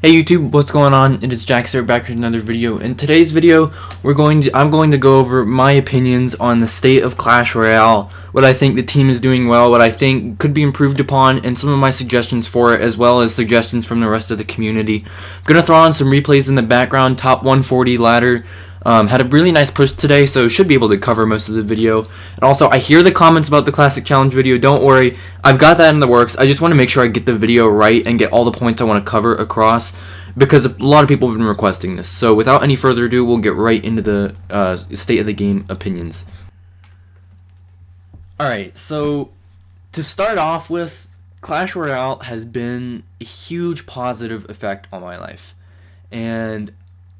Hey YouTube, what's going on? It is Jax here back with another video. In today's video, I'm going to go over my opinions on the state of Clash Royale, what I think the team is doing well, what I think could be improved upon, and some of my suggestions for it, as well as suggestions from the rest of the community. I'm gonna throw on some replays in the background, top 140 ladder. Had a really nice push today, so should be able to cover most of the video. And also, I hear the comments about the Classic Challenge video. Don't worry, I've got that in the works. I just want to make sure I get the video right and get all the points I want to cover across, because a lot of people have been requesting this. So without any further ado, we'll get right into the state of the game opinions. Alright, so to start off with, Clash Royale has been a huge positive effect on my life. And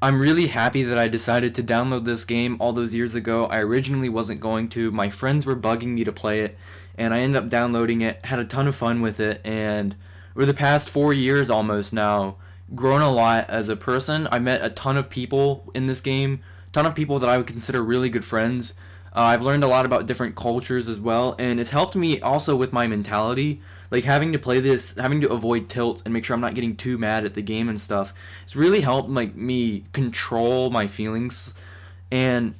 I'm really happy that I decided to download this game all those years ago. I originally wasn't going to. My friends were bugging me to play it, and I ended up downloading it, had a ton of fun with it, and over the past 4 years almost now, grown a lot as a person. I met a ton of people in this game, a ton of people that I would consider really good friends. I've learned a lot about different cultures as well, and it's helped me also with my mentality. Like, having to play this, having to avoid tilts and make sure I'm not getting too mad at the game and stuff, it's really helped me control my feelings. And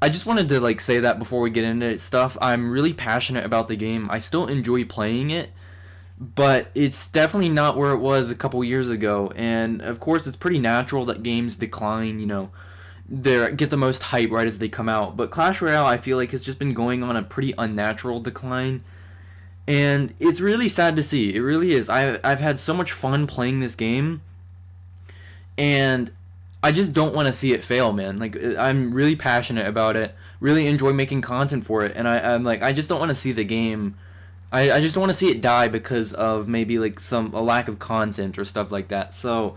I just wanted to say that before we get into stuff. I'm really passionate about the game. I still enjoy playing it, but it's definitely not where it was a couple years ago. And of course, it's pretty natural that games decline, they get the most hype right as they come out. But Clash Royale, I feel like, has just been going on a pretty unnatural decline, and it's really sad to see. It really is. I've had so much fun playing this game, and I just don't want to see it fail, man. Like, I'm really passionate about it, really enjoy making content for it, and I'm like, I just don't want to see the game. I just don't want to see it die because of maybe a lack of content or stuff like that. So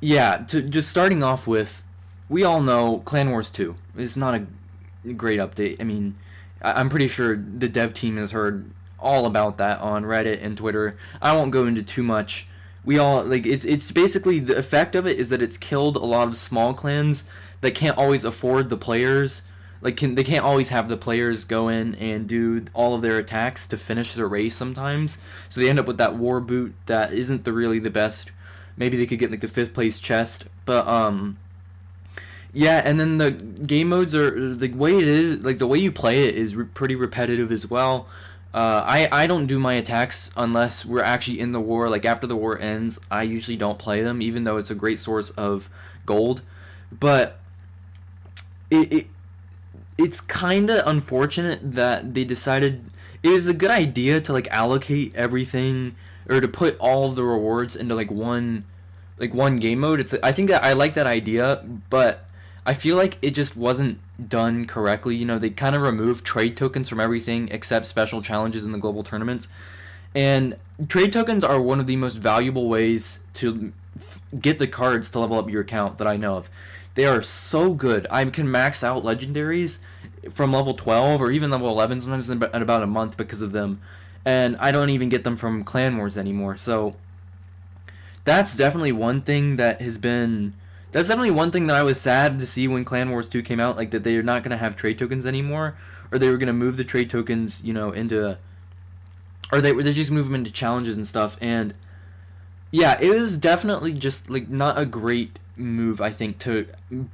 yeah, to just starting off with, we all know Clan Wars 2 is not a great update. I mean, I'm pretty sure the dev team has heard all about that on Reddit and Twitter. I won't go into too much. We all it's basically, the effect of it is that it's killed a lot of small clans that can't always afford the players. They can't always have the players go in and do all of their attacks to finish their race sometimes. So they end up with that war boot that isn't really the best. Maybe they could get the 5th place chest, but yeah, and then the game modes are the way it is, the way you play it is pretty repetitive as well. I don't do my attacks unless we're actually in the war. Like, after the war ends, I usually don't play them, even though it's a great source of gold. But it's kind of unfortunate that they decided it is a good idea to allocate everything, or to put all of the rewards into one game mode. I think that I like that idea, but I feel like it just wasn't done correctly. They kind of removed trade tokens from everything except special challenges in the global tournaments. And trade tokens are one of the most valuable ways to get the cards to level up your account that I know of. They are so good. I can max out legendaries from level 12 or even level 11 sometimes in about a month because of them. And I don't even get them from Clan Wars anymore. So that's definitely one thing that has been... That's definitely one thing that I was sad to see when Clan Wars 2 came out, that they're not going to have trade tokens anymore, or they were going to move the trade tokens, into... Or they just move them into challenges and stuff, and... Yeah, it was definitely just, not a great move, I think, to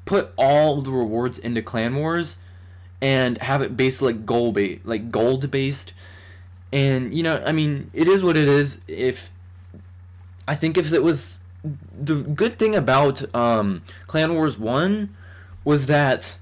put all the rewards into Clan Wars and have it based gold-based. And, I mean, it is what it is. I think if it was... The good thing about Clan Wars 1 was that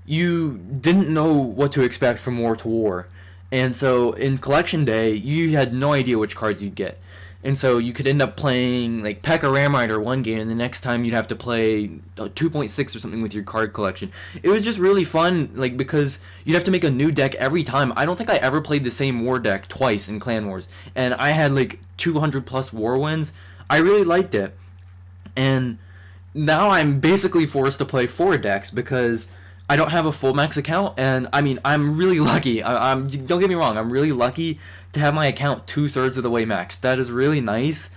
you didn't know what to expect from War to War. And so in Collection Day, you had no idea which cards you'd get. And so you could end up playing P.E.K.K.A. Ramrider one game, and the next time you'd have to play 2.6 or something with your card collection. It was just really fun, because you'd have to make a new deck every time. I don't think I ever played the same war deck twice in Clan Wars. And I had 200 plus war wins. I really liked it. And now I'm basically forced to play 4 decks because I don't have a full max account. And I mean, I'm really lucky. Don't get me wrong, I'm really lucky to have my account 2/3 of the way maxed. That is really nice.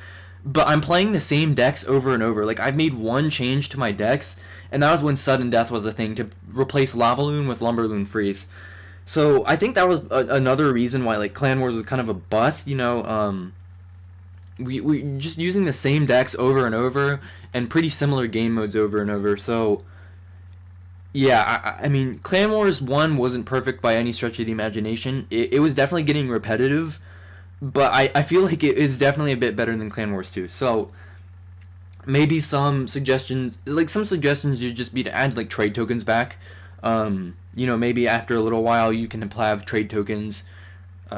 But I'm playing the same decks over and over. I've made one change to my decks, and that was when Sudden Death was a thing, to replace Lavaloon with Lumberloon Freeze. So I think that was another reason why Clan Wars was kind of a bust. we just using the same decks over and over and pretty similar game modes over and over. So yeah, I mean, Clan Wars 1 wasn't perfect by any stretch of the imagination. It was definitely getting repetitive, but I feel like it is definitely a bit better than Clan Wars 2. So maybe some suggestions would just be to add like trade tokens back. Maybe after a little while you can have trade tokens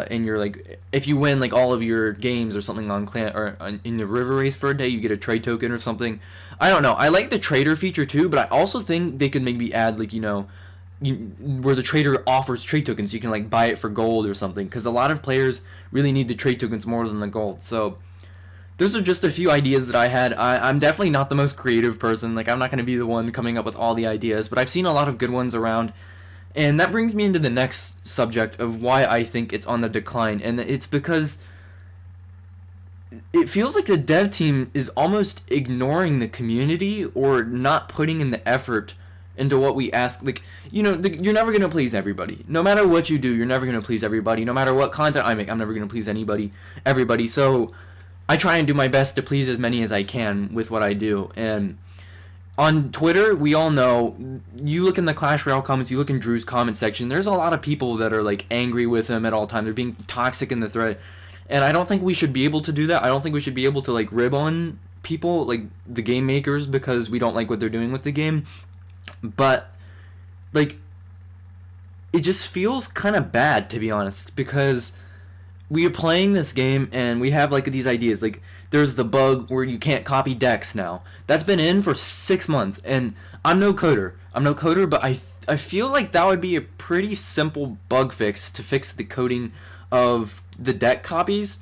in your, like, if you win like all of your games or something on clan or in the river race for a day, you get a trade token or something. I don't know. I like the trader feature too, but I also think they could maybe add like where the trader offers trade tokens, you can like buy it for gold or something, because a lot of players really need the trade tokens more than the gold. So those are just a few ideas that I had. I'm definitely not the most creative person. Like, I'm not going to be the one coming up with all the ideas, but I've seen a lot of good ones around. And that brings me into the next subject of why I think it's on the decline. And it's because it feels like the dev team is almost ignoring the community or not putting in the effort into what we ask. Like, you're never going to please everybody. No matter what you do, you're never going to please everybody. No matter what content I make, I'm never going to please everybody. So I try and do my best to please as many as I can with what I do. And on Twitter, we all know, you look in the Clash Royale comments, you look in Drew's comment section, there's a lot of people that are like angry with him at all times. They're being toxic in the thread. And I don't think we should be able to do that. I don't think we should be able to like rib on people, like the game makers, because we don't like what they're doing with the game. But like, it just feels kind of bad, to be honest, because we are playing this game and we have like these ideas. Like, there's the bug where you can't copy decks now. That's been in for 6 months, and I'm no coder, but I feel like that would be a pretty simple bug fix to fix the coding of the deck copies.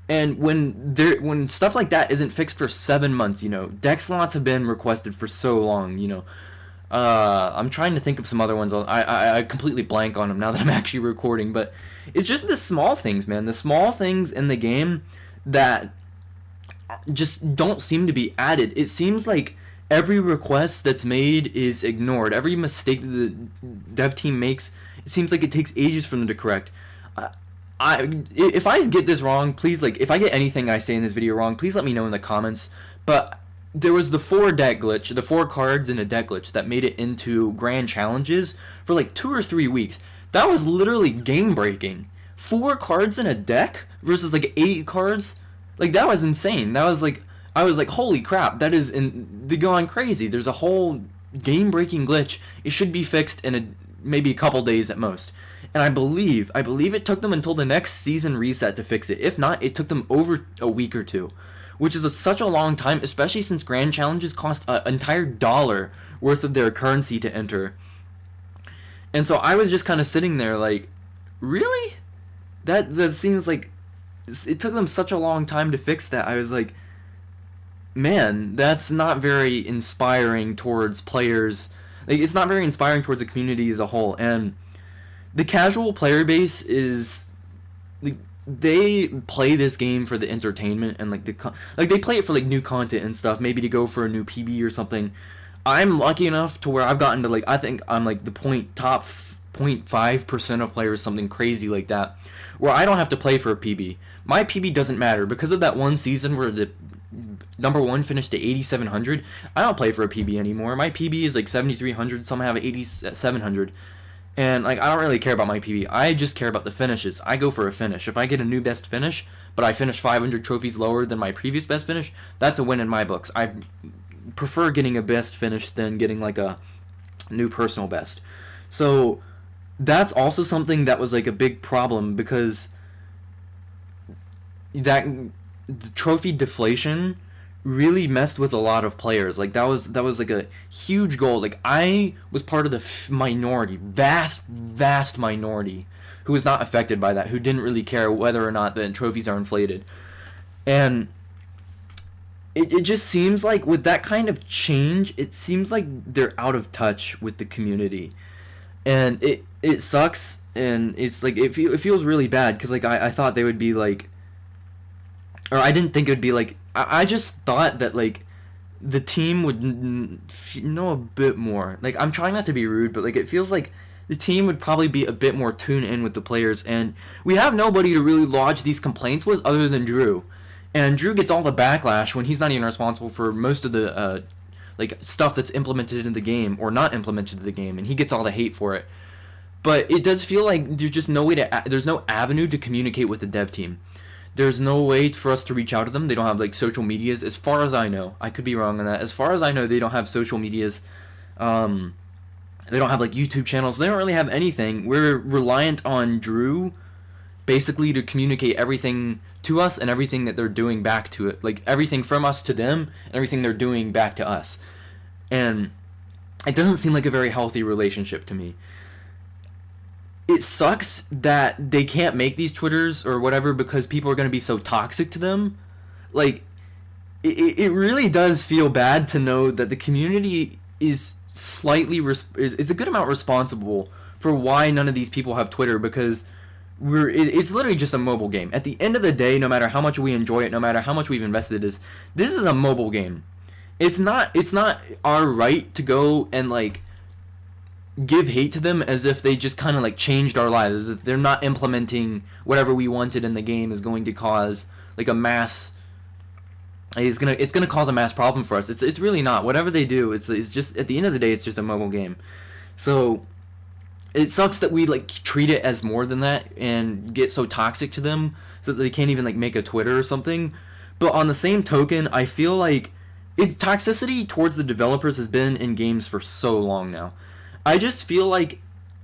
And when stuff like that isn't fixed for 7 months, deck slots have been requested for so long, I'm trying to think of some other ones. I completely blank on them now that I'm actually recording, but it's just the small things, man. The small things in the game that just don't seem to be added. It seems like every request that's made is ignored. Every mistake that the dev team makes, it seems like it takes ages for them to correct. If I get this wrong, please, like, if I get anything I say in this video wrong, please let me know in the comments. But there was the 4 deck glitch, the 4 cards in a deck glitch that made it into grand challenges for like 2 or 3 weeks. That was literally game breaking. 4 cards in a deck versus like 8 cards. Like, that was insane. That was like, I was like, holy crap, they're going crazy. There's a whole game breaking glitch. It should be fixed in maybe a couple days at most. And I believe it took them until the next season reset to fix it. If not, it took them over a week or two, which is such a long time, especially since grand challenges cost an entire $1 worth of their currency to enter. And so I was just kind of sitting there like, really? That seems like it took them such a long time to fix that. I was like, man, that's not very inspiring towards players. Like, it's not very inspiring towards the community as a whole. And the casual player base is, like, they play this game for the entertainment and like they play it for like new content and stuff, maybe to go for a new PB or something. I'm lucky enough to where I've gotten to, like, I think I'm like the top 0.5% of players, something crazy like that, where I don't have to play for a PB. My PB doesn't matter because of that one season where the number 1 finished at 8,700. I don't play for a PB anymore. My PB is like 7,300. Some have 8,700. And like, I don't really care about my PB. I just care about the finishes. I go for a finish. If I get a new best finish, but I finish 500 trophies lower than my previous best finish, that's a win in my books. I prefer getting a best finish than getting like a new personal best. So that's also something that was like a big problem, because that the trophy deflation really messed with a lot of players. Like, that was like a huge goal. Like, I was part of the minority, vast minority, who was not affected by that, who didn't really care whether or not the trophies are inflated. And it just seems like with that kind of change, it seems like they're out of touch with the community. And it sucks, and it's like, it feels really bad, because like I thought they would be like, or I didn't think it would be like, I just thought that like the team would know a bit more. Like, I'm trying not to be rude, but like, it feels like the team would probably be a bit more tuned in with the players, and we have nobody to really lodge these complaints with other than Drew. and Drew gets all the backlash when he's not even responsible for most of the like stuff that's implemented in the game or not implemented in the game, and he gets all the hate for it. But it does feel like there's just no way to there's no avenue to communicate with the dev team. There's no way for us to reach out to them. They don't have like social medias, as far as I know. I could be wrong on that. As far as I know, they don't have social medias. They don't have like YouTube channels. They don't really have anything. We're reliant on Drew basically to communicate everything to us and everything that they're doing back to it. Like everything from us to them and everything they're doing back to us. And it doesn't seem like a very healthy relationship to me. It sucks that they can't make these Twitters or whatever because people are going to be so toxic to them. Like, it really does feel bad to know that the community is slightly is a good amount responsible for why none of these people have Twitter, because it's literally just a mobile game. At the end of the day, no matter how much we enjoy it, no matter how much we've invested in this is a mobile game. It's not our right to go and like give hate to them as if they just kind of like changed our lives, as if they're not implementing whatever we wanted in the game is going to cause like a mass it's gonna cause a mass problem for us. It's really not. Whatever they do, it's just at the end of the day, it's just a mobile game. So it sucks that we like treat it as more than that and get so toxic to them so that they can't even like make a Twitter or something. But on the same token, I feel like it's toxicity towards the developers has been in games for so long now. I just feel like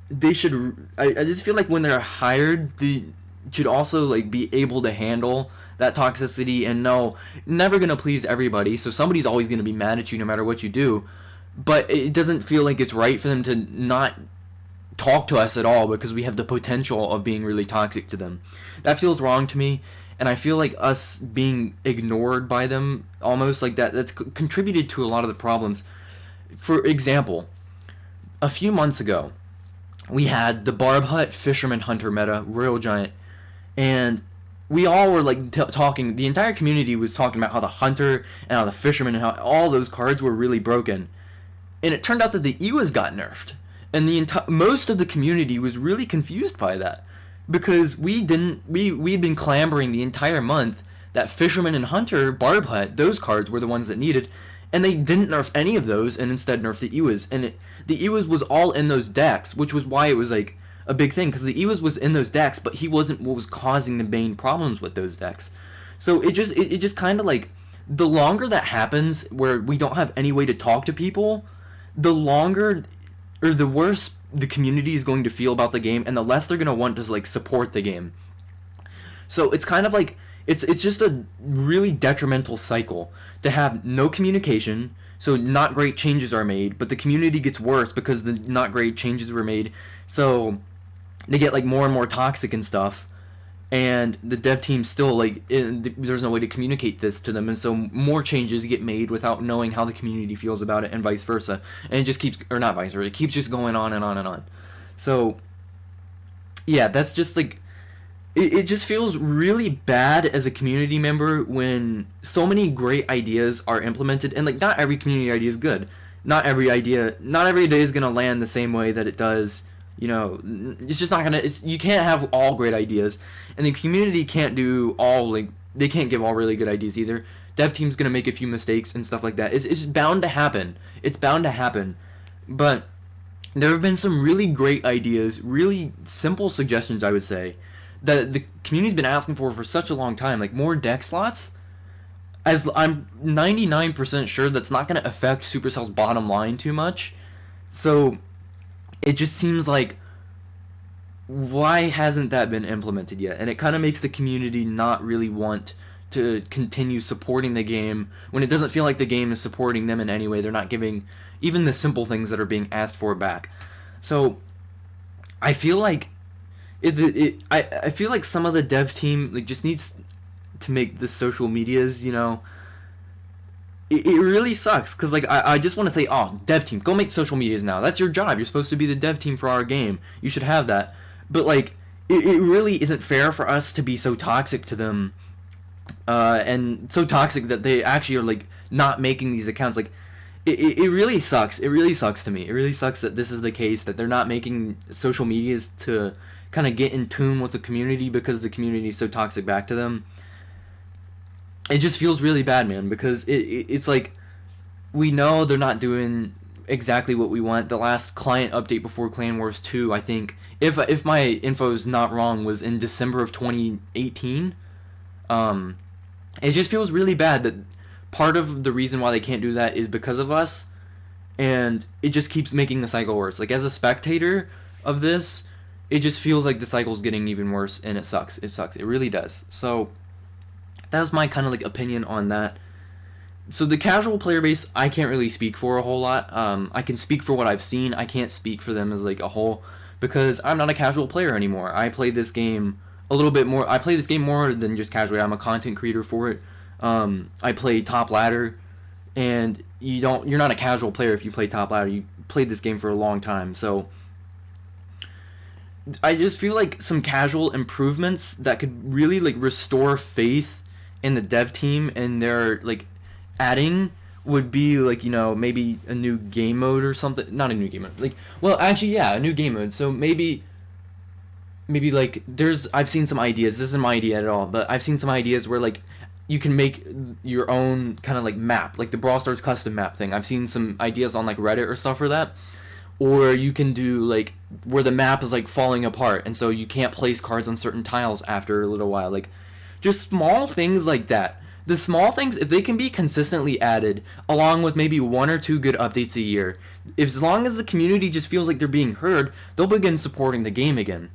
they should. I just feel like when they're hired, they should also like be able to handle that toxicity and know never gonna please everybody. So somebody's always gonna be mad at you no matter what you do. But it doesn't feel like it's right for them to not talk to us at all because we have the potential of being really toxic to them. That feels wrong to me, and I feel like us being ignored by them almost like that's contributed to a lot of the problems. For example, a few months ago, we had the Barb Hut Fisherman Hunter meta, Royal Giant, and we all were like talking, the entire community was talking about how the Hunter and how the Fisherman and how all those cards were really broken. And it turned out that the Ewas got nerfed. And most of the community was really confused by that. Because we'd been clamoring the entire month that Fisherman and Hunter, Barb Hut, those cards were the ones that needed. And they didn't nerf any of those and instead nerfed the Ewas. And the Ewas was all in those decks, which was why it was like a big thing, because the Ewas was in those decks, but he wasn't what was causing the main problems with those decks. So it just kind of like, the longer that happens where we don't have any way to talk to people, the longer or the worse the community is going to feel about the game, and the less they're going to want to like support the game. So it's kind of like it's just a really detrimental cycle to have no communication. So not great changes are made, but the community gets worse because the not great changes were made. So they get like more and more toxic and stuff, and the dev team still like there's no way to communicate this to them, and so more changes get made without knowing how the community feels about it, and vice versa. And it just keeps, or not vice versa, it keeps just going on and on and on. So yeah, that's just like it just feels really bad as a community member when so many great ideas are implemented, and like not every community idea is good. Not every idea is gonna land the same way that it does. You know, it's just not gonna. You can't have all great ideas, and the community can't do all like they can't give all really good ideas either. Dev team's gonna make a few mistakes and stuff like that. It's bound to happen. It's bound to happen. But there have been some really great ideas, really simple suggestions, I would say, that the community's been asking for such a long time. Like more deck slots. As I'm 99% sure that's not gonna affect Supercell's bottom line too much. So it just seems like, why hasn't that been implemented yet? And it kind of makes the community not really want to continue supporting the game when it doesn't feel like the game is supporting them in any way. They're not giving even the simple things that are being asked for back. So I feel like I feel like some of the dev team like just needs to make the social medias, you know. It really sucks, because like I just want to say, oh, dev team, go make social medias now. That's your job. You're supposed to be the dev team for our game. You should have that. But like it really isn't fair for us to be so toxic to them, and so toxic that they actually are like not making these accounts. Like it really sucks. It really sucks to me. It really sucks that this is the case, that they're not making social medias to kind of get in tune with the community because the community is so toxic back to them. it just feels really bad, man, because it's like we know they're not doing exactly what we want. The last client update before Clan Wars 2, I think, if my info is not wrong, was in December of 2018. Um, it just feels really bad that part of the reason why they can't do that is because of us, and it just keeps making the cycle worse. Like, as a spectator of this, it just feels like the cycle's getting even worse, and it sucks. It sucks. It really does. So that was my kind of like opinion on that. So the casual player base, I can't really speak for a whole lot. I can speak for what I've seen. I can't speak for them as like a whole, because I'm not a casual player anymore. I play this game a little bit more. I play this game more than just casually. I'm a content creator for it. I play top ladder, and you're not a casual player if you play top ladder. You played this game for a long time, so I just feel like some casual improvements that could really like restore faith in the dev team and their like adding would be like, maybe a new game mode or something. Not a new game mode, like, well, actually, yeah, a new game mode. So maybe like I've seen some ideas. This isn't my idea at all, but I've seen some ideas where like you can make your own kind of like map, like the Brawl Stars custom map thing. I've seen some ideas on like Reddit or stuff for that. Or you can do like where the map is like falling apart, and so you can't place cards on certain tiles after a little while. Like, just small things like that. The small things, if they can be consistently added, along with maybe one or two good updates a year, as long as the community just feels like they're being heard, they'll begin supporting the game again.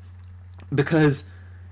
Because,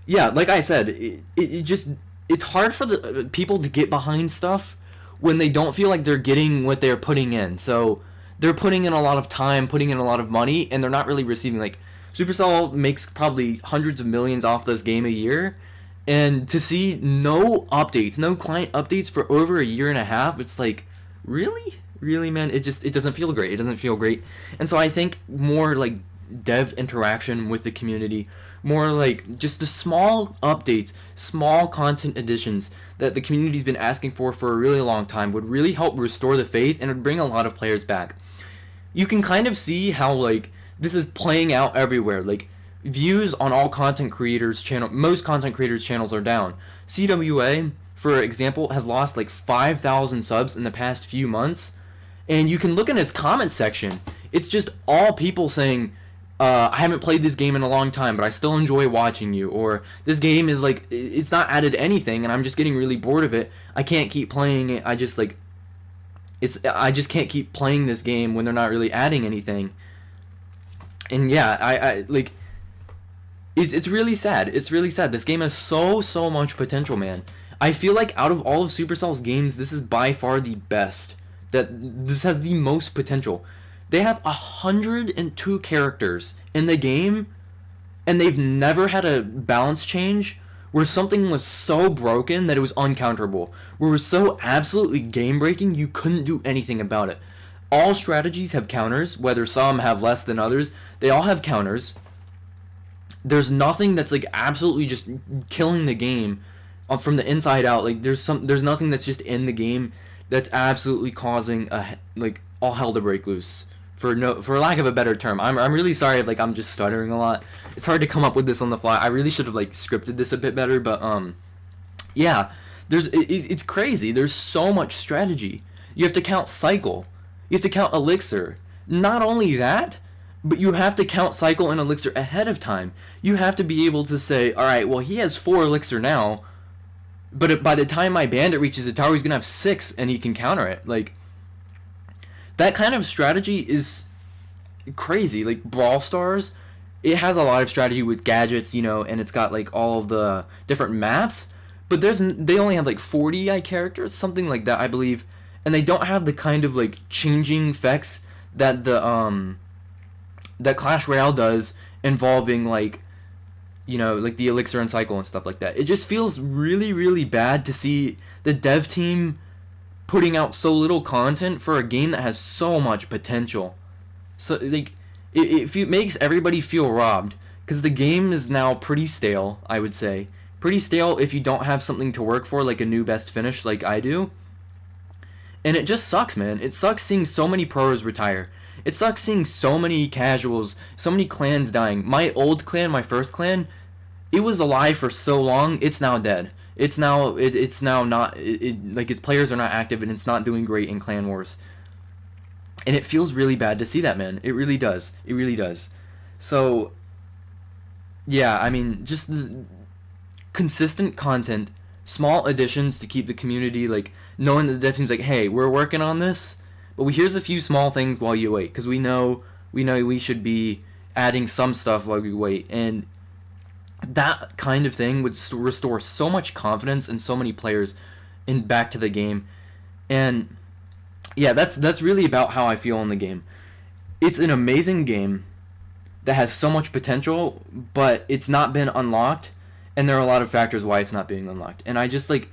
yeah, like I said, it's hard for the people to get behind stuff when they don't feel like they're getting what they're putting in. So they're putting in a lot of time, putting in a lot of money, and they're not really receiving, like, Supercell makes probably hundreds of millions off this game a year, and to see no updates, no client updates for over a year and a half, it's like, really? Really, man? It doesn't feel great. It doesn't feel great. And so I think more, like, dev interaction with the community, more like just the small updates, small content additions that the community's been asking for a really long time would really help restore the faith and would bring a lot of players back. You can kind of see how like this is playing out everywhere. Like, views on all content creators most content creators channels are down. CWA, for example, has lost like 5,000 subs in the past few months, and you can look in his comment section. It's just all people saying, I haven't played this game in a long time, but I still enjoy watching you. Or, this game is like, it's not added anything, and I'm just getting really bored of it. I can't keep playing it. I just can't keep playing this game when they're not really adding anything. And yeah, I like, it's really sad. It's really sad. This game has so much potential, man. I feel like out of all of Supercell's games, this is by far the best. This has the most potential. They have 102 characters in the game, and they've never had a balance change where something was so broken that it was uncounterable, where it was so absolutely game-breaking you couldn't do anything about it. All strategies have counters, whether some have less than others. They all have counters. There's nothing that's like absolutely just killing the game from the inside out. Like, there's nothing that's just in the game that's absolutely causing like all hell to break loose. For lack of a better term. I'm really sorry if like I'm just stuttering a lot. It's hard to come up with this on the fly. I really should have like scripted this a bit better, but yeah, it's crazy. There's so much strategy. You have to count cycle. You have to count elixir. Not only that, but you have to count cycle and elixir ahead of time. You have to be able to say, all right, well, he has 4 elixir now, but by the time my bandit reaches the tower, he's gonna have 6 and he can counter it. Like, that kind of strategy is crazy. Like, Brawl Stars, it has a lot of strategy with gadgets, and it's got like all of the different maps, but they only have like 40 characters, something like that, I believe, and they don't have the kind of like changing effects that that Clash Royale does, involving like like the elixir and cycle and stuff like that. It just feels really bad to see the dev team putting out so little content for a game that has so much potential. So like it makes everybody feel robbed, because the game is now pretty stale, I would say. Pretty stale if you don't have something to work for, like a new best finish like I do. And it just sucks, man. It sucks seeing so many pros retire. It sucks seeing so many casuals, so many clans dying. My old clan, my first clan, it was alive for so long, it's now dead. It's now not like its players are not active and it's not doing great in Clan Wars. And it feels really bad to see that, man. It really does. It really does. So yeah, I mean, just the consistent content, small additions to keep the community like knowing that the dev team's like, hey, we're working on this, but here's a few small things while you wait, because we should be adding some stuff while we wait, and that kind of thing would restore so much confidence in so many players in back to the game. And yeah, that's really about how I feel in the game. It's an amazing game that has so much potential, but it's not been unlocked, and there are a lot of factors why it's not being unlocked. And I just like,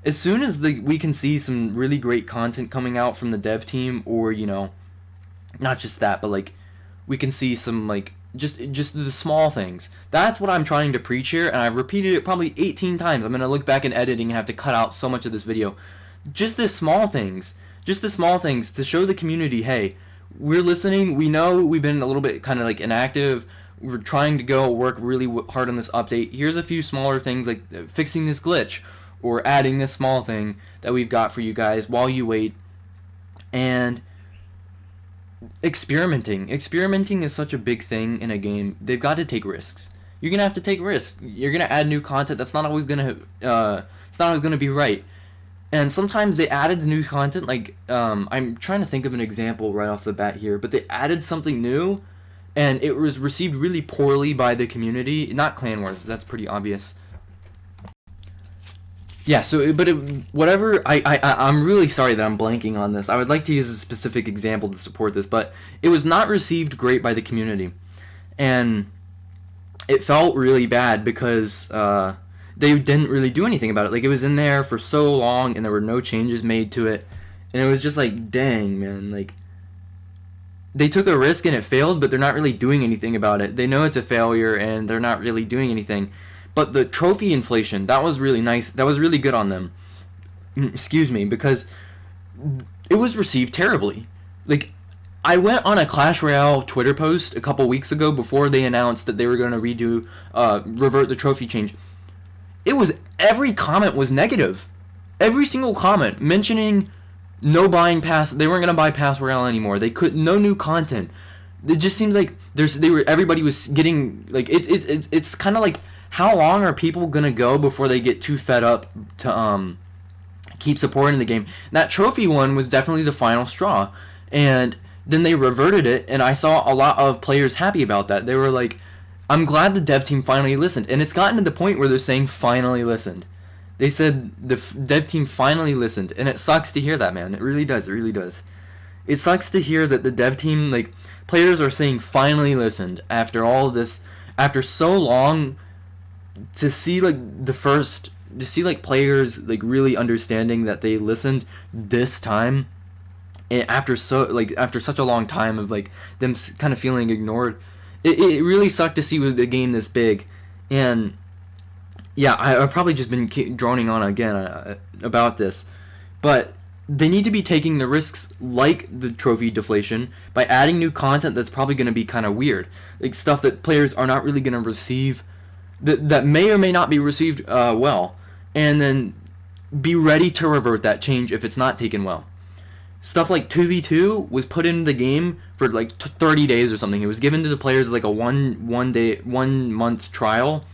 as soon as we can see some really great content coming out from the dev team, or not just that, but like we can see some like just the small things. That's what I'm trying to preach here, and I've repeated it probably 18 times. I'm gonna look back in editing and have to cut out so much of this video. Just the small things to show the community, hey, we're listening. We know we've been a little bit kind of like inactive. We're trying to go work really hard on this update. Here's a few smaller things like fixing this glitch or adding this small thing that we've got for you guys while you wait. And experimenting is such a big thing in a game. They've got to take risks. You're gonna have to take risks. You're gonna add new content. That's not always gonna it's not always gonna be right. And sometimes they added new content, like, I'm trying to think of an example right off the bat here, but they added something new, and it was received really poorly by the community. Not Clan Wars, that's pretty obvious. Yeah, so, but whatever, I'm really sorry that I'm blanking on this. I would like to use a specific example to support this, but it was not received great by the community. And it felt really bad because, they didn't really do anything about it. Like, it was in there for so long, and there were no changes made to it, and it was just like, dang, man, like, they took a risk and it failed, but they're not really doing anything about it. They know it's a failure, and they're not really doing anything. But the trophy inflation, that was really nice. That was really good on them. Excuse me, because it was received terribly. Like, I went on a Clash Royale Twitter post a couple weeks ago before they announced that they were going to revert the trophy change. Every comment was negative. Every single comment mentioning no buying pass. They weren't gonna buy Pass Royale anymore. No new content. It just seems like everybody was getting like it's kind of like, how long are people gonna go before they get too fed up to keep supporting the game? That trophy one was definitely the final straw, and then they reverted it, and I saw a lot of players happy about that. They were like, I'm glad the dev team finally listened. And it's gotten to the point where they're saying finally listened. They said the dev team finally listened. And it sucks to hear that, man. It really does. It really does. It sucks to hear that the dev team, like, players are saying finally listened after all of this, after so long, to see, like, players, like, really understanding that they listened this time. And after such a long time of, like, them kind of feeling ignored. It really sucked to see the game this big, and yeah, I've probably just been droning on again about this, but they need to be taking the risks like the trophy deflation by adding new content that's probably going to be kind of weird, like stuff that players are not really going to receive, that may or may not be received well, and then be ready to revert that change if it's not taken well. Stuff like 2v2 was put in the game for like 30 days or something. It was given to the players like a one month trial,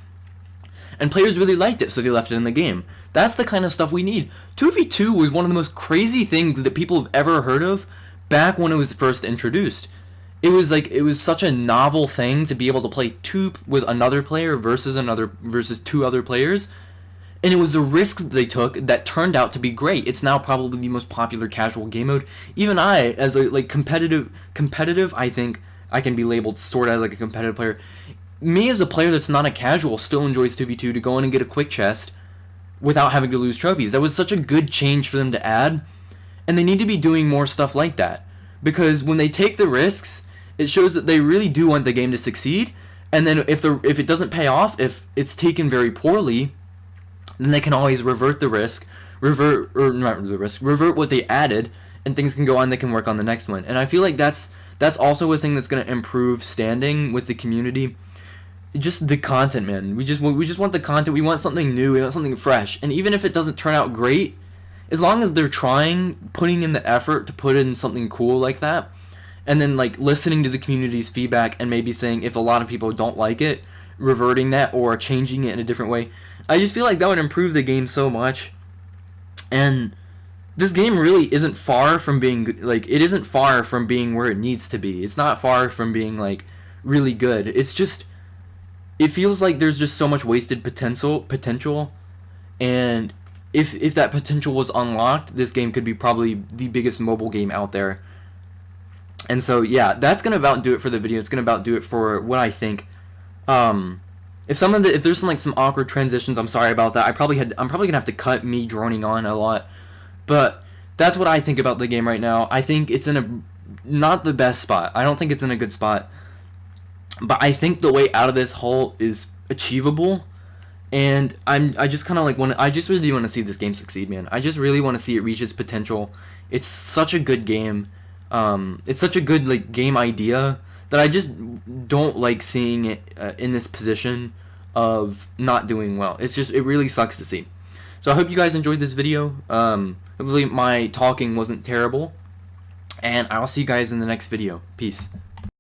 and players really liked it, so they left it in the game. That's the kind of stuff we need. 2v2 was one of the most crazy things that people have ever heard of back when it was first introduced. It was such a novel thing to be able to play two with another player versus two other players. And it was a risk that they took that turned out to be great. It's now probably the most popular casual game mode. Even I, as a like competitive, I think I can be labeled sort of as like a competitive player. Me as a player that's not a casual still enjoys 2v2 to go in and get a quick chest without having to lose trophies. That was such a good change for them to add, and they need to be doing more stuff like that. Because when they take the risks, it shows that they really do want the game to succeed. And then if it doesn't pay off, if it's taken very poorly, then they can always revert what they added, and things can go on. They can work on the next one. And I feel like that's also a thing that's going to improve standing with the community. just the content, man. We just want the content. We want something new. We want something fresh. And even if it doesn't turn out great, as long as they're trying, putting in the effort to put in something cool like that, and then like listening to the community's feedback and maybe saying if a lot of people don't like it, reverting that or changing it in a different way. I just feel like that would improve the game so much. And this game really isn't far from being like, it isn't far from being where it needs to be. It's not far from being like really good. It's just, it feels like there's just so much wasted potential, and if that potential was unlocked, this game could be probably the biggest mobile game out there. And so yeah, that's gonna about do it for the video. It's gonna about do it for what I think. If there's some awkward transitions, I'm sorry about that. I'm probably gonna have to cut me droning on a lot, but that's what I think about the game right now. I think it's in a not the best spot. I don't think it's in a good spot, but I think the way out of this hole is achievable. And I just kind of like I just really want to see this game succeed, man. I just really want to see it reach its potential. It's such a good game. It's such a good like game idea that I just don't like seeing it in this position of not doing well. It really sucks to see. So I hope you guys enjoyed this video. Hopefully my talking wasn't terrible, and I'll see you guys in the next video. Peace.